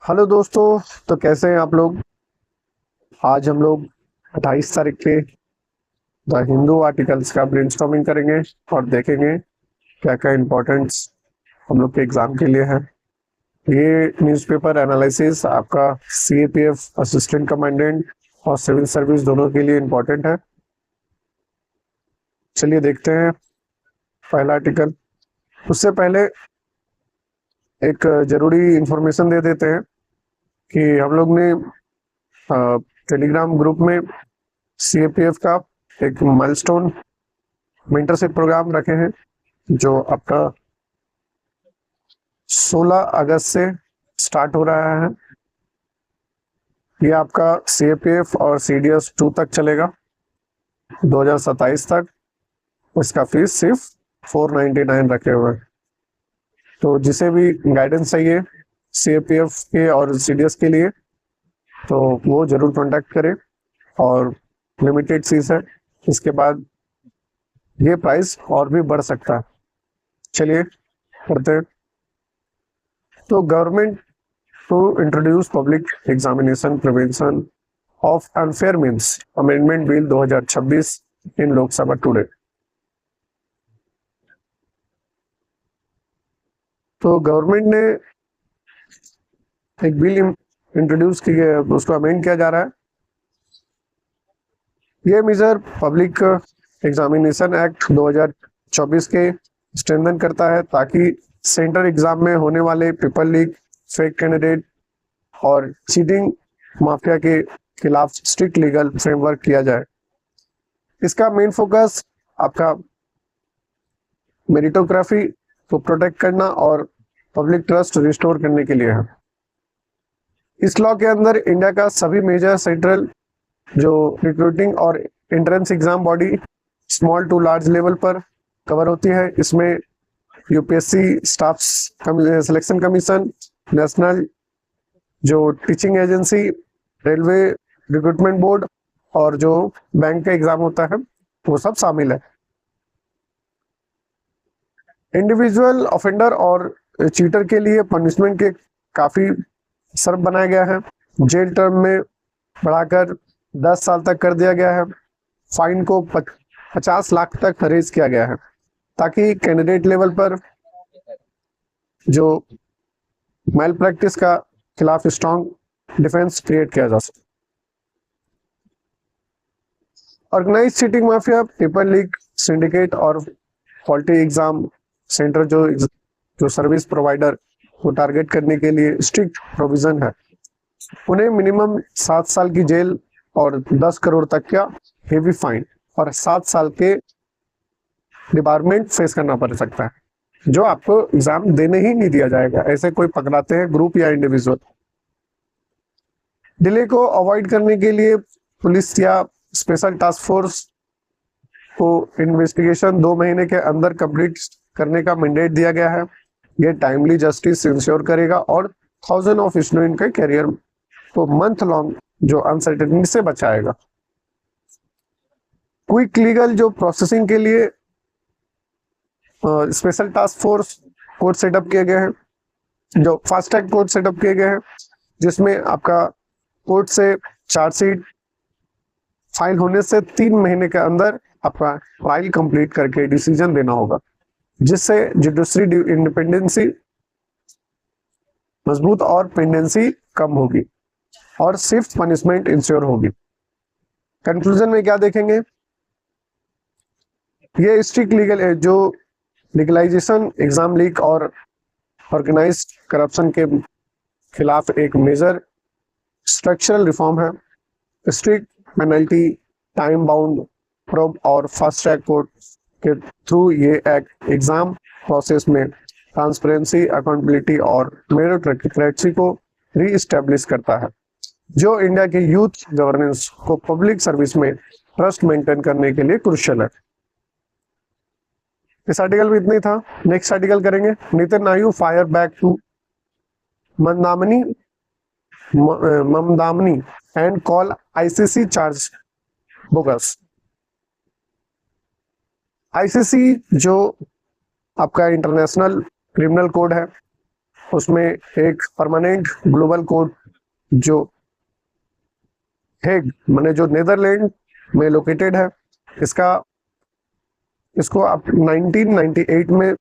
Hello दोस्तों। तो कैसे हैं आप लोग। आज हम लोग 28 तारीख के द हिंदू आर्टिकल्स का ब्रेनस्टॉर्मिंग करेंगे और देखेंगे क्या क्या इम्पोर्टेंट्स हम लोग के एग्जाम के लिए है। ये न्यूज़पेपर एनालिसिस आपका सीएपीएफ असिस्टेंट कमांडेंट और सिविल सर्विस दोनों के लिए इम्पोर्टेंट है। चलिए देखते हैं पहला आर्टिकल। उससे पहले एक जरूरी इंफॉर्मेशन दे देते हैं कि हम लोग ने टेलीग्राम ग्रुप में सीएपीएफ का एक माइलस्टोन मेंटरशिप प्रोग्राम रखे हैं जो आपका 16 अगस्त से स्टार्ट हो रहा है। ये आपका सीएपीएफ और सीडीएस 2 तक चलेगा 2027 तक। इसका फीस सिर्फ 499 रखे हुए हैं। तो जिसे भी गाइडेंस चाहिए सीएपीएफ के और सीडीएस के लिए तो वो जरूर कांटेक्ट करें। और लिमिटेड सीट है, इसके बाद ये प्राइस और भी बढ़ सकता है। चलिए करते हैं। तो government to introduce public examination prevention of unfair means amendment bill 2026 in Lok Sabha today. तो गवर्नमेंट ने एक बिल इंट्रोड्यूस की है, उसको अमेंड किया जा रहा है। ये मेजर पब्लिक एग्जामिनेशन एक्ट 2024 के स्ट्रेंथन करता है ताकि सेंट्रल एग्जाम में होने वाले पेपर लीक, फेक कैंडिडेट और चीटिंग माफिया के खिलाफ स्ट्रिक्ट लीगल फ्रेमवर्क किया जाए। इसका मेन फोकस आपका मेरिटोग्राफी को प्रोटेक्ट करना और पब्लिक ट्रस्ट रिस्टोर करने के लिए है। इस लॉ के अंदर इंडिया का सभी मेजर सेंट्रल जो रिक्रूटिंग और entrance exam body small to large level पर कवर होती है। इसमें UPSC staff selection commission, national जो teaching agency, railway recruitment board और जो बैंक का एग्जाम होता है वो सब शामिल है। इंडिविजुअल ऑफेंडर और चीटर के लिए पनिशमेंट के काफी सर्व बनाया गया है। जेल टर्म में बढ़ाकर 10 साल तक कर दिया गया है। फाइन को 50 लाख तक रेज किया गया है ताकि कैंडिडेट लेवल पर जो मैल प्रैक्टिस का खिलाफ स्ट्रॉन्ग डिफेंस क्रिएट किया जा सके। Organise cheating mafia, paper leak, syndicate और फॉल्टी एग्जाम सेंटर जो सर्विस प्रोवाइडर को टारगेट करने के लिए स्ट्रिक्ट प्रोविजन है। उन्हें मिनिमम 7 साल की जेल और 10 करोड़ तक का हेवी फाइन और 7 साल के डिबारमेंट फेस करना पड़ सकता है, जो आपको एग्जाम देने ही नहीं दिया जाएगा ऐसे कोई पकड़ाते हैं ग्रुप या इंडिविजुअल। डिले को अवॉइड करने के लिए पुलिस या स्पेशल टास्क फोर्स को इन्वेस्टिगेशन 2 महीने के अंदर कंप्लीट करने का मैंडेट दिया गया है। यह टाइमली जस्टिस इंश्योर करेगा और थाउजेंड ऑफ स्टूडेंट के करियर को मंथ लॉन्ग जो अनसर्टेनिटी से बचाएगा। क्विक लीगल जो प्रोसेसिंग के लिए special task force court setup किए गए हैं, जो फास्ट ट्रैक कोर्ट सेटअप किए गए हैं, जिसमें आपका कोर्ट से चार्जशीट फाइल होने से 3 महीने के अंदर आपका ट्रायल कंप्लीट करके डिसीजन देना होगा, जिससे जुडिशरी इंडिपेंडेंसी मजबूत और पेंडेंसी कम होगी और सिर्फ पनिशमेंट इंश्योर होगी। कंक्लूजन में क्या देखेंगे, ये स्ट्रिक्ट लीगल जो लीगलाइजेशन एग्जाम लीक और ऑर्गेनाइज्ड करप्शन के खिलाफ एक मेजर स्ट्रक्चरल रिफॉर्म है। Strict penalty, time bound probe और फास्ट ट्रैक कोर्ट के थ्रू ये एक्ट एग्जाम प्रोसेस में ट्रांसपेरेंसी, अकाउंटेबिलिटी और मेरिटोक्रेसी को रीइस्टेब्लिश करता है, जो इंडिया के यूथ गवर्नेंस को पब्लिक सर्विस में ट्रस्ट मेंटेन करने के लिए क्रुशियल है। इस आर्टिकल में इतना ही था। नेक्स्ट आर्टिकल करेंगे Netanyahu fire back to Mamdani Mamdani and call ICC charge bogus. ICC जो आपका इंटरनेशनल क्रिमिनल कोड है, उसमें एक परमानेंट ग्लोबल कोर्ट जो हेग माने जो नेदरलैंड में लोकेटेड है, इसको आप 1998 में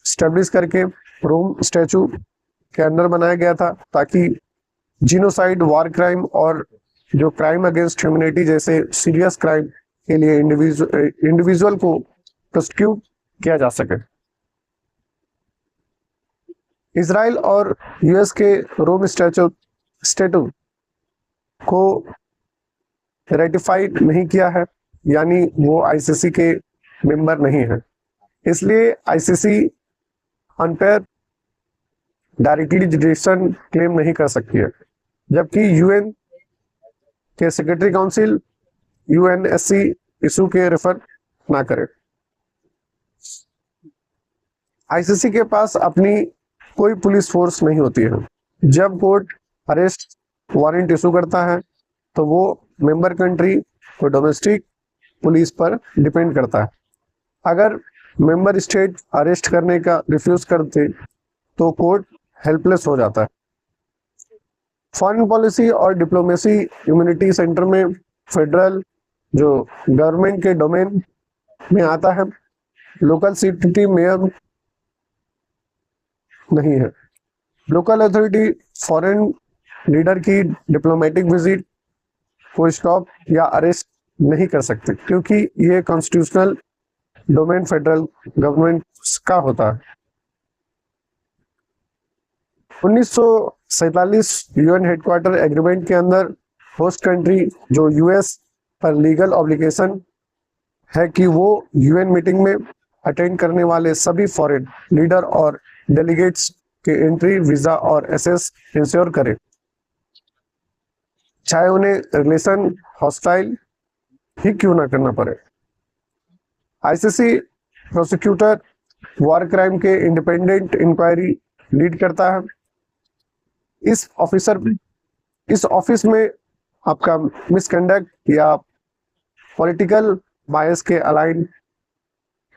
स्टेब्लिश करके रोम स्टैचू के अंदर बनाया गया था, ताकि जीनोसाइड, वार क्राइम और जो क्राइम अगेंस्ट ह्यूमैनिटी जैसे सीरियस क्राइम के लिए इंडिविजुअल को प्रोसिक्यूट किया जा सके। इजराइल और यूएस के रोम स्टैटू को रेटिफाइड नहीं किया है, यानी वो आईसीसी के मेंबर नहीं है, इसलिए आईसीसी अनफेयर डायरेक्टली जुडिक्शन क्लेम नहीं कर सकती है, जबकि यूएन के सेक्रेटरी काउंसिल यूएनएससी इशू के रेफर ना करे। आईसीसी के पास अपनी कोई पुलिस फोर्स नहीं होती है। जब कोर्ट अरेस्ट वारंट इशू करता है तो वो मेंबर कंट्री को डोमेस्टिक पुलिस पर डिपेंड करता है। अगर मेंबर स्टेट अरेस्ट करने का रिफ्यूज करते तो कोर्ट हेल्पलेस हो जाता है। फॉरेन पॉलिसी और डिप्लोमेसी इम्यूनिटी सेंटर में फेडरल जो गवर्नमेंट के डोमेन में आता है, लोकल सिटी मेयर नहीं है। लोकल अथॉरिटी फॉरेन लीडर की डिप्लोमेटिक विजिट को स्टॉप या अरेस्ट नहीं कर सकते, क्योंकि ये कॉन्स्टिट्यूशनल डोमेन फेडरल गवर्नमेंट का होता है। 1947 यूएन हेडक्वार्टर एग्रीमेंट के अंदर होस्ट कंट्री जो यूएस पर लीगल ऑब्लिगेशन है कि वो यूएन मीटिंग में अटेंड करने वाले सभी फॉरेन लीडर और डेलीगेट्स के एंट्री, वीजा और एसेस इंश्योर करे, चाहे उन्हें रिलेशन हॉस्टाइल ही क्यों ना करना पड़े। आईसीसी प्रोसिक्यूटर वॉर क्राइम के इंडिपेंडेंट इंक्वायरी लीड करता है। इस ऑफिस में आपका मिसकंडक्ट या पॉलिटिकल बायस के अलाइन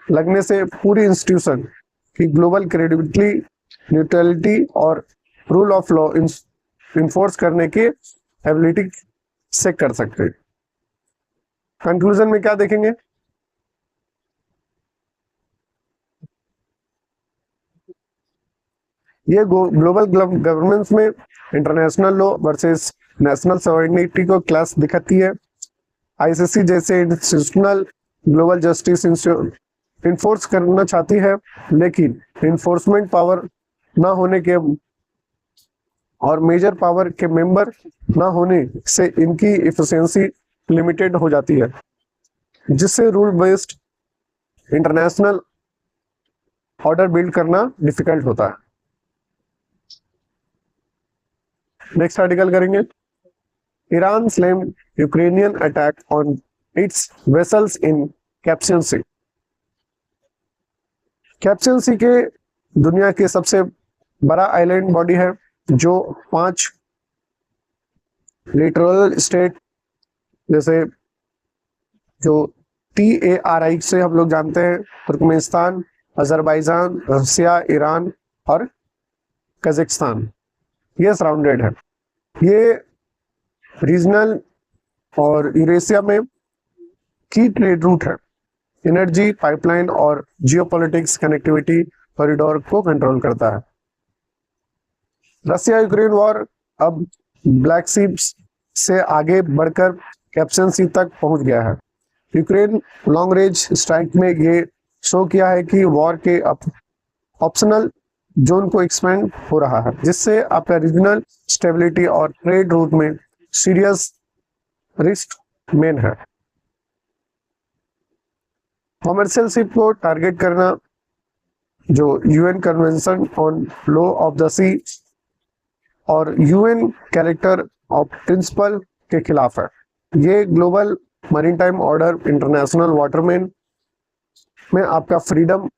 लगने से पूरी इंस्टीट्यूशन की ग्लोबल क्रेडिबिलिटी, न्यूट्रलिटी और रूल ऑफ लॉ इन्फोर्स करने के एबिलिटी से कर सकते हैं। कंक्लूजन में क्या देखेंगे? ये ग्लोबल गवर्नेंस में international law versus national sovereignty को क्लास दिखाती है। आईसीसी जैसे इंस्टीट्यूशनल ग्लोबल जस्टिस इन्फोर्स करना चाहती है, लेकिन इन्फोर्समेंट पावर ना होने के और मेजर पावर के मेंबर ना होने से इनकी इफिशियंसी लिमिटेड हो जाती है, जिससे rule based international order build करना डिफिकल्ट होता है। नेक्स्ट आर्टिकल करेंगे, Iran slammed Ukrainian attack on its vessels in Caspian sea. Caspian sea के दुनिया के सबसे बड़ा आइलैंड बॉडी है, जो 5 लिटरल स्टेट जैसे जो TARI से हम लोग जानते हैं, तुर्कमेनिस्तान, अजरबैजान, रसिया, ईरान और कजाकिस्तान, ये सराउंडेड है। ये रीजनल और यूरेशिया में की ट्रेड रूट है, एनर्जी पाइपलाइन और जियोपॉलिटिक्स कनेक्टिविटी कॉरिडोर को कंट्रोल करता है। रसिया यूक्रेन वॉर अब ब्लैक सी से आगे बढ़कर कैस्पियन सी तक पहुंच गया है। यूक्रेन लॉन्ग रेंज स्ट्राइक में ये शो किया है कि वॉर के ऑप्शनल जोन को एक्सपेंड हो रहा है, जिससे आपका रीजनल स्टेबिलिटी और ट्रेड रूट में सीरियस रिस्क मेन है। कॉमर्शियल शिप को टारगेट करना जो UN convention on law of the sea और यूएन कैरेक्टर ऑफ प्रिंसिपल के खिलाफ है। ये ग्लोबल मैरीटाइम ऑर्डर इंटरनेशनल वाटरमेन में आपका फ्रीडम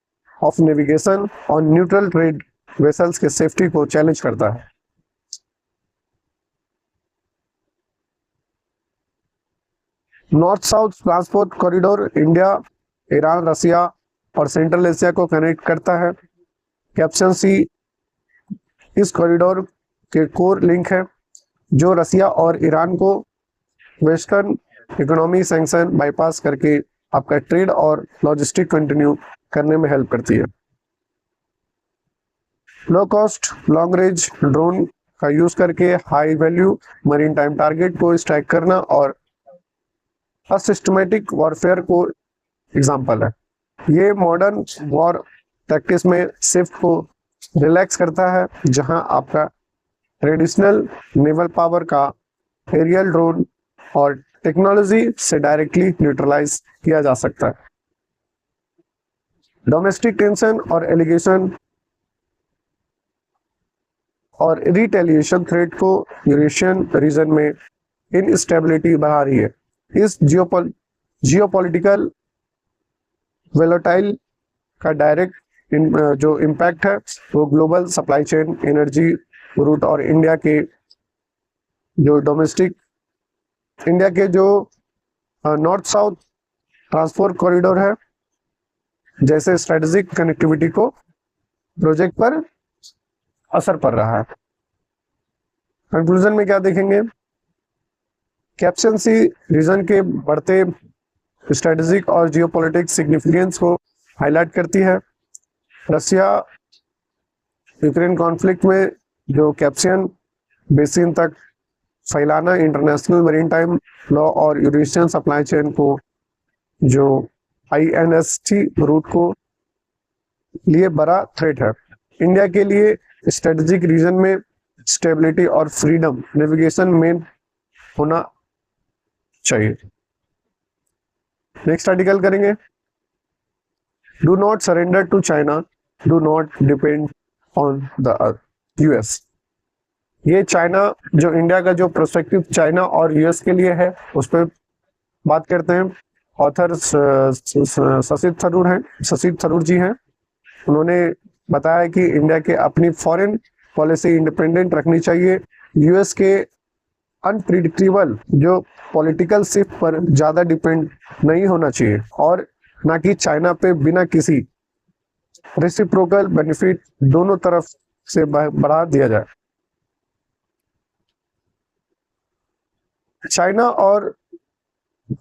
ऑफ नेविगेशन और न्यूट्रल ट्रेड वेसल्स के सेफ्टी को चैलेंज करता है। North south transport corridor India, Iran, Russia और सेंट्रल एशिया को कनेक्ट करता है। कैस्पियन सी इस कॉरिडोर के कोर लिंक है जो रसिया और ईरान को वेस्टर्न इकोनॉमी सैंक्शन बाईपास करके आपका ट्रेड और लॉजिस्टिक कंटिन्यू करने में हेल्प करती है। Low cost long range drone का यूज करके high value marine time target को स्ट्राइक करना और असिस्टमेटिक वॉरफेयर को एग्जाम्पल है। ये मॉडर्न वॉर टैक्टिक्स में शिफ्ट को रिलैक्स करता है, जहां आपका ट्रेडिशनल नेवल पावर का एरियल ड्रोन और टेक्नोलॉजी से डायरेक्टली न्यूट्रलाइज किया जा सकता है। डोमेस्टिक टेंशन और एलिगेशन और रिटेलिएशन थ्रेट को यूरेशियन रीजन में इनस्टेबिलिटी बढ़ा रही है। इस जियोपॉलिटिकल वोलेटाइल का डायरेक्ट जो इम्पैक्ट है वो global supply chain, energy route और इंडिया के जो नॉर्थ साउथ ट्रांसपोर्ट कॉरिडोर है जैसे स्ट्रेटेजिक कनेक्टिविटी को प्रोजेक्ट पर असर पड़ रहा है। कंक्लूजन में क्या देखेंगे? कैप्शन सी रीजन के बढ़ते स्ट्रेटेजिक और जियोपॉलिटिक्स सिग्निफिकेंस को हाईलाइट करती है। रसिया यूक्रेन कॉन्फ्लिक्ट में जो कैप्सियन बेसिन तक फैलाना इंटरनेशनल मरीन टाइम लॉ और यूरेशियन सप्लाई चेन को जो INST रूट को लिए बड़ा थ्रेट है। इंडिया के लिए स्ट्रेटेजिक रीजन में स्टेबिलिटी और फ्रीडम नेविगेशन मेन होना चाहिए। नेक्स्ट आर्टिकल करेंगे, do not surrender to China, do not depend on the US। ये चाइना जो इंडिया का जो प्रोस्पेक्टिव चाइना और US के लिए है उस पर बात करते हैं। ऑथर शशि थरूर जी हैं। उन्होंने बताया कि इंडिया के अपनी फॉरेन पॉलिसी इंडिपेंडेंट रखनी चाहिए। US के अनप्रिडिक्टेबल जो पॉलिटिकल शिफ्ट पर ज्यादा डिपेंड नहीं होना चाहिए और ना कि चाइना पे बिना किसी रेसिप्रोकल बेनिफिट दोनों तरफ से बढ़ा दिया जाए। चाइना और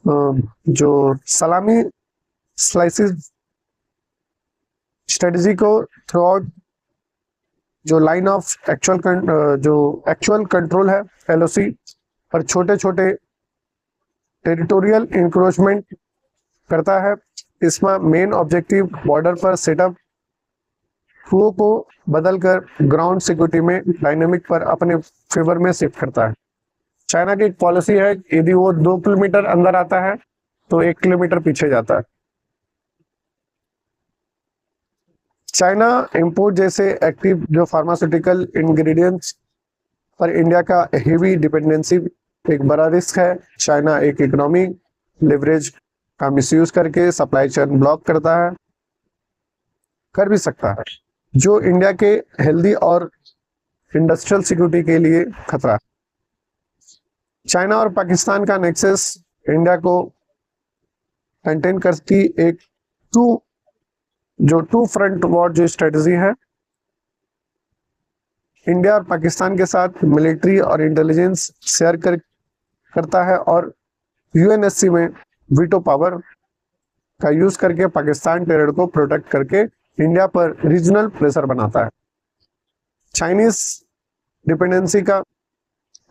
जो सलामी स्लाइसिस स्ट्रेटजी को थ्रू आउट जो लाइन ऑफ एक्चुअल कंट्रोल है LOC पर छोटे छोटे टेरिटोरियल इंक्रोचमेंट करता है। इसमें मेन ऑब्जेक्टिव बॉर्डर पर सेटअप को बदलकर ग्राउंड सिक्योरिटी में डायनेमिक पर अपने फेवर में शिफ्ट करता है। चाइना की एक पॉलिसी है, यदि वो 2 किलोमीटर अंदर आता है तो 1 किलोमीटर पीछे जाता है। चाइना इंपोर्ट जैसे एक्टिव जो फार्मास्यूटिकल इंग्रेडिएंट्स पर इंडिया का हेवी डिपेंडेंसी एक बड़ा रिस्क है। चाइना एक इकोनॉमी लेवरेज का मिसयूज करके सप्लाई चेन ब्लॉक कर भी सकता है, जो इंडिया के हेल्दी और इंडस्ट्रियल सिक्योरिटी के लिए खतरा है। चाइना और पाकिस्तान का नेक्सस इंडिया को कंटेन करती एक टू फ्रंट वॉर जो स्ट्रेटजी है। इंडिया और पाकिस्तान के साथ मिलिट्री और इंटेलिजेंस शेयर करता है और UNSC में वीटो पावर का यूज करके पाकिस्तान टेरर को प्रोटेक्ट करके इंडिया पर रीजनल प्रेशर बनाता है। चाइनीज डिपेंडेंसी का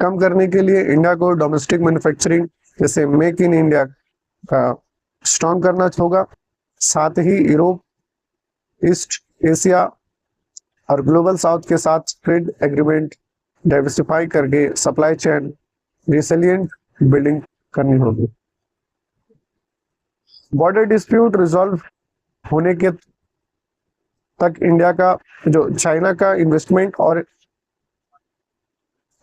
कम करने के लिए इंडिया को डोमेस्टिक मैन्युफैक्चरिंग जैसे मेक इन इंडिया का स्ट्रॉन्ग करना होगा। साथ ही यूरोप, ईस्ट एशिया और ग्लोबल साउथ के साथ ट्रेड एग्रीमेंट डाइवर्सिफाई करके सप्लाई चेन रिसिलिएंट बिल्डिंग करनी होगी। बॉर्डर डिस्प्यूट रिजॉल्व होने के तक इंडिया का जो चाइना का इन्वेस्टमेंट और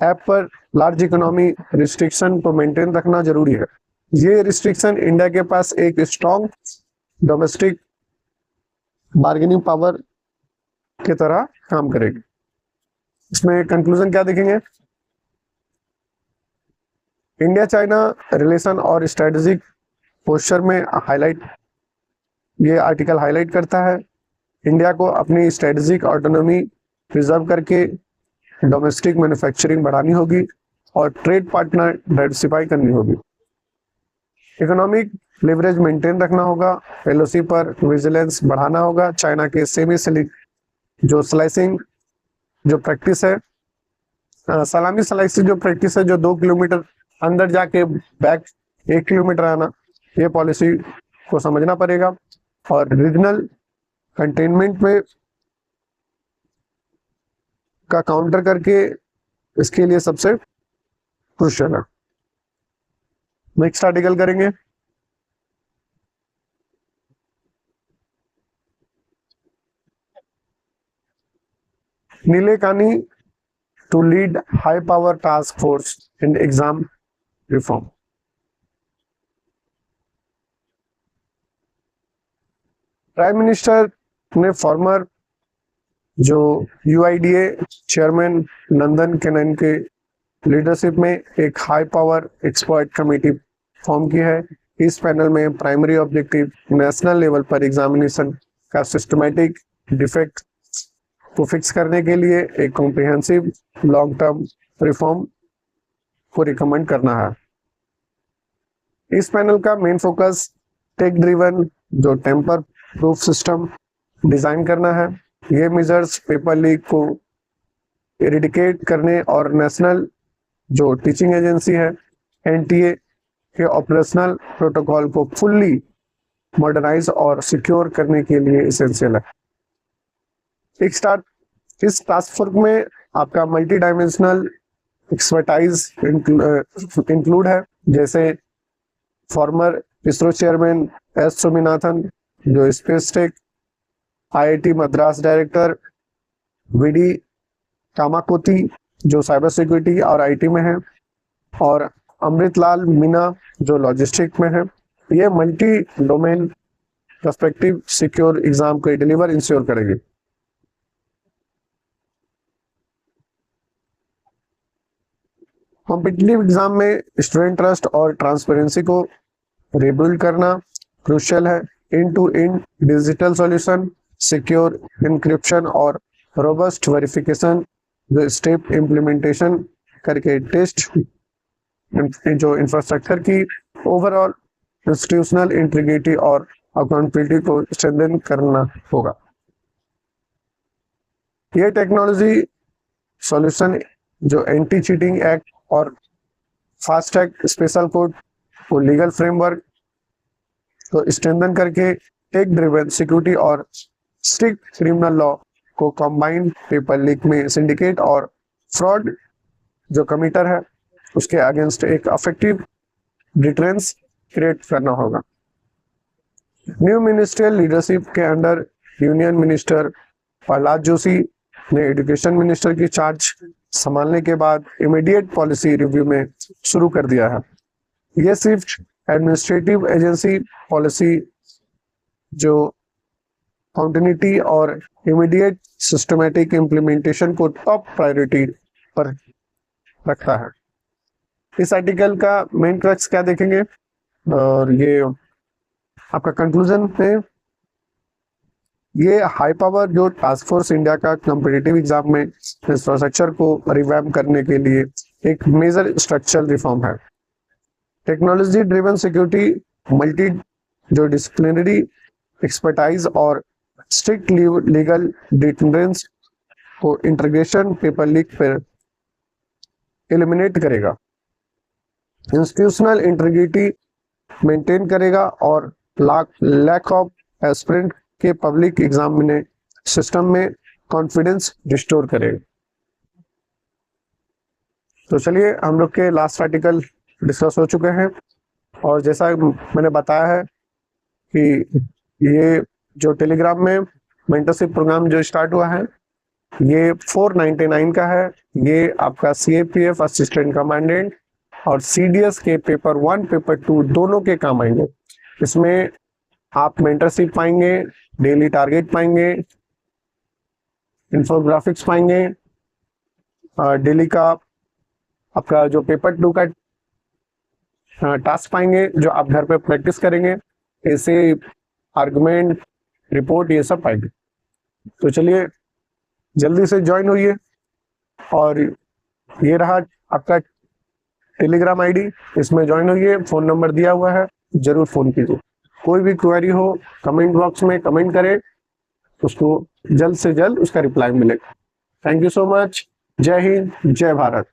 ऐप पर लार्ज इकोनॉमी रिस्ट्रिक्शन को मेंटेन रखना जरूरी है। ये रिस्ट्रिक्शन इंडिया के पास एक स्ट्रॉन्ग डोमेस्टिक बार्गेनिंग पावर की तरह काम करेगी। इसमें कंक्लूजन क्या देखेंगे? इंडिया चाइना रिलेशन और स्ट्रेटेजिक पोस्चर में ये आर्टिकल हाईलाइट करता है इंडिया को अपनी स्ट्रेटेजिक ऑटोनॉमी प्रिजर्व करके डोमेस्टिक मैन्युफैक्चरिंग बढ़ानी होगी और ट्रेड पार्टनर डाइवर्सिफाई करनी होगी। इकोनॉमिक लेवरेज मेंटेन रखना होगा, एलओसी पर विजिलेंस बढ़ाना होगा, चाइना के सेमी सिलिक जो स्लाइसिंग जो प्रैक्टिस है, सलामी स्लाइसिंग जो प्रैक्टिस है, जो 2 किलोमीटर अंदर जाके बैक 1 किलोमीटर आना, ये पॉलिसी को समझना पड़ेगा। और रीजनल कंटेनमेंट में का काउंटर करके इसके लिए सबसे क्रुशियल है। नेक्स्ट आर्टिकल करेंगे। Nilekani to lead high power task force in exam reform. Prime minister ने फॉर्मर जो यूआईडीए चेयरमैन नंदन केनन के लीडरशिप में एक high power expert committee form की है। इस पैनल में प्राइमरी ऑब्जेक्टिव नेशनल लेवल पर एग्जामिनेशन का सिस्टमैटिक डिफेक्ट को फिक्स करने के लिए एक कॉम्प्रिहेंसिव लॉन्ग टर्म रिफॉर्म को रिकमेंड करना है। इस पैनल का मेन फोकस टेक ड्रिवन जो टेम्पर प्रूफ सिस्टम डिजाइन करना है। ये मेजर्स पेपर लीक को इरिडिकेट करने और नेशनल जो टीचिंग एजेंसी है एनटीए के ऑपरेशनल प्रोटोकॉल को फुल्ली मॉडर्नाइज और सिक्योर करने के लिए एसेंशियल है। इस टास्क फोर्स में आपका मल्टी डायमेंशनल एक्सपर्टाइज इंक्लूड है, जैसे former ISRO chairman S Swaminathan जो space tech, IIT Madras director VD Kamakoti जो साइबर सिक्योरिटी और आईटी में है, और अमृतलाल मीना जो लॉजिस्टिक में है। ये multi domain perspective secure exam को डिलीवर इंश्योर करेगी। कॉम्पिटिटिव एग्जाम में स्टूडेंट ट्रस्ट और ट्रांसपेरेंसी को रिबिल्ड करना क्रूशियल है। In two in digital solution, secure encryption और रोबस्ट वेरिफिकेशन जो स्टेप इम्प्लीमेंटेशन करके टेस्ट जो इंफ्रास्ट्रक्चर की ओवरऑल इंस्टीट्यूशनल इंटीग्रिटी और अकाउंटेबिलिटी को स्ट्रेंथन करना होगा। ये टेक्नोलॉजी सॉल्यूशन जो एंटी चीटिंग एक्ट और फास्ट ट्रैक स्पेशल कोर्ट को लीगल फ्रेमवर्क को स्ट्रेंथन करके टेक ड्रिवन सिक्योरिटी और स्ट्रिक्ट क्रिमिनल लॉ को कंबाइंड पेपर लीक में सिंडिकेट और फ्रॉड जो कमिटर है उसके अगेंस्ट एक इफेक्टिव डिटरेंस क्रिएट करना होगा। न्यू मिनिस्ट्रियल लीडरशिप के under union minister Prahlad Joshi ने एजुकेशन मिनिस्टर की चार्ज संभालने के बाद इमीडिएट पॉलिसी रिव्यू में शुरू कर दिया है। यह सिर्फ एडमिनिस्ट्रेटिव एजेंसी पॉलिसी जो कॉन्टिन्यूटी और इमीडिएट सिस्टमैटिक इम्प्लीमेंटेशन को टॉप प्रायोरिटी पर रखता है। इस आर्टिकल का मेन क्रक्स क्या देखेंगे, और ये आपका कंक्लूजन है। ये हाई पावर जो टास्क फोर्स इंडिया का कॉम्पिटिटिव एग्जाम में इंफ्रास्ट्रक्चर को रिवैम्प करने के लिए एक मेजर स्ट्रक्चरल रिफॉर्म है। टेक्नोलॉजी ड्रिवन सिक्योरिटी, मल्टी जो डिसिप्लिनरी एक्सपर्टाइज और स्ट्रिक्ट लीगल डिटेरेंस को इंटीग्रेशन पेपर लीक पर एलिमिनेट करेगा, इंस्टीट्यूशनल इंटीग्रिटी मेंटेन करेगा और लैक ऑफ एस्पिरेंट के पब्लिक एग्जाम में सिस्टम में कॉन्फिडेंस रिस्टोर करेगा। तो चलिए हम लोग के लास्ट आर्टिकल डिस्कस हो चुके हैं, और जैसा मैंने बताया है कि ये जो टेलीग्राम में मेंटरशिप प्रोग्राम जो स्टार्ट हुआ है ये 499 का है। ये आपका सीएपीएफ असिस्टेंट कमांडेंट और सीडीएस के पेपर 1 पेपर 2 दोनों के काम आएंगे। इसमें आप मेंटरशिप पाएंगे, डेली टारगेट पाएंगे, इंफोग्राफिक्स पाएंगे, डेली का आपका जो पेपर 2 का टास्क पाएंगे जो आप घर पे प्रैक्टिस करेंगे, ऐसे आर्गुमेंट रिपोर्ट ये सब पाएंगे। तो चलिए जल्दी से ज्वाइन होइए और ये रहा आपका टेलीग्राम आईडी, इसमें ज्वाइन होइए, फोन नंबर दिया हुआ है, जरूर फोन कीजिए। कोई भी क्वेरी हो कमेंट बॉक्स में कमेंट करें, उसको जल्द से जल्द उसका रिप्लाई मिलेगा। Thank you so much. जय हिंद, जय भारत।